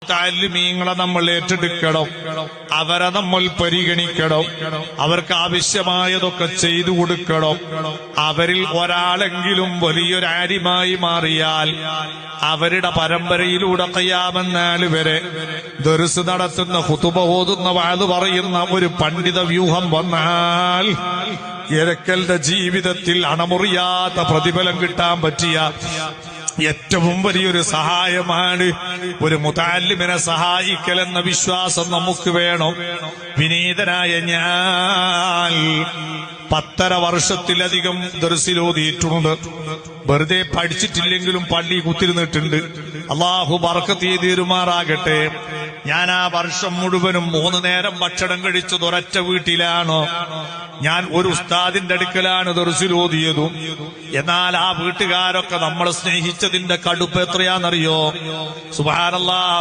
താലിമീങ്ങളെ നമ്മൾ ഏറ്റെടുക്കണം, അവരെ നമ്മൾ പരിഗണിക്കണം, അവർക്ക് ആവശ്യമായതൊക്കെ ചെയ്തു കൊടുക്കണം. അവരിൽ ഒരാളെങ്കിലും വലിയൊരു ആലിമായി മാറിയാൽ അവരുടെ പരമ്പരയിലൂടെ ഖിയാമത്ത് നാൾ വരെ ദർസ് നടത്തുന്ന ഖുതുബ ഓതുന്ന വഅദ് പറയുന്ന ഒരു പണ്ഡിത വ്യൂഹം വന്നാൽ എരക്കലിന്റെ ജീവിതത്തിൽ അണമുറിയാത്ത പ്രതിഫലം കിട്ടാൻ പറ്റിയ ഏറ്റവും വലിയൊരു സഹായമാണ് ഒരു മുതഅല്ലിമിനെ സഹായിക്കലെന്ന വിശ്വാസം നമുക്ക് വേണം. വിനീതനായ ഞാൻ 10.5 വർഷത്തിലധികം ദർസിലോതിയിട്ടുണ്ട്. വെറുതെ പഠിച്ചിട്ടില്ലെങ്കിലും പള്ളി കുത്തിരുന്നിട്ടുണ്ട്. അള്ളാഹു ബർക്കത്ത് ചെയ്ത് തീരുമാറാകട്ടെ. ഞാൻ ആ വർഷം മുഴുവനും 3 നേരം ഭക്ഷണം കഴിച്ചത് ഒരൊറ്റ വീട്ടിലാണ്. ഞാൻ ഒരു ഉസ്താദിന്റെ അടുക്കലാണ് ദർസിലോതിയതും. എന്നാൽ ആ വീട്ടുകാരൊക്കെ നമ്മളെ സ്നേഹിച്ചതിന്റെ കടുപ്പ് എത്രയാണെന്നറിയോ? സുബ്ഹാനല്ലാഹ്.